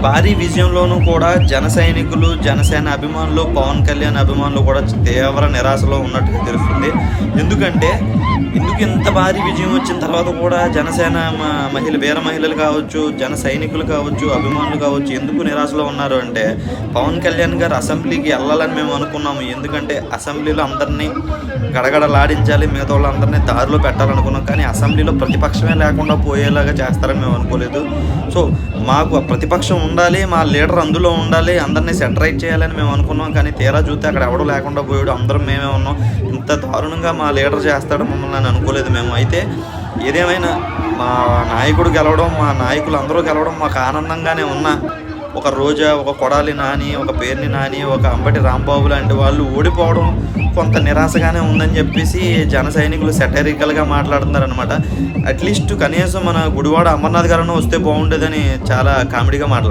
భారీ విజయంలోనూ కూడా జన సైనికులు, జనసేన అభిమానులు, పవన్ కళ్యాణ్ అభిమానులు కూడా తీవ్ర నిరాశలో ఉన్నట్టుగా తెలుస్తుంది. ఎందుకంటే ఎందుకు ఇంత భారీ విజయం వచ్చిన తర్వాత కూడా జనసేన వీర మహిళలు కావచ్చు, జన సైనికులు కావచ్చు, అభిమానులు కావచ్చు ఎందుకు నిరాశలో ఉన్నారు అంటే, పవన్ కళ్యాణ్ గారు అసెంబ్లీకి వెళ్ళాలని మేము అనుకున్నాము. ఎందుకంటే అసెంబ్లీలో అందరినీ గడగడలాడించాలి, మిగతా వాళ్ళందరినీ దారిలో పెట్టాలనుకున్నాం. కానీ అసెంబ్లీలో ప్రతిపక్షమే లేకుండా పోయేలాగా చేస్తారని మేము అనుకోలేదు. సో మాకు ప్రతిపక్షం ఉండాలి, మా లీడర్ అందులో ఉండాలి, అందరినీ సెటరైట్ చేయాలని మేము అనుకున్నాం. కానీ తీరా చూస్తే అక్కడ ఎవడూ లేకుండా పోయాడు, అందరం మేమే ఉన్నాం. ఇంత దారుణంగా మా లీడర్ చేస్తాడు మమ్మల్ని అని అనుకోలేదు మేము. అయితే ఏదేమైనా మా నాయకుడు గెలవడం, మా నాయకులు అందరూ గెలవడం మాకు ఆనందంగానే ఉన్నా, ఒక రోజా, ఒక కొడాలి నాని, ఒక పేర్ని నాని, ఒక అంబటి రాంబాబు లాంటి వాళ్ళు ఓడిపోవడం కొంత నిరాశగానే ఉందని చెప్పేసి జన సైనికులు సెటరికల్గా మాట్లాడుతున్నారనమాట. అట్లీస్ట్ కనీసం మన గుడివాడ అమర్నాథ్ గారన్నా వస్తే బాగుండేదని చాలా కామెడీగా మాట్లాడుతున్నారు.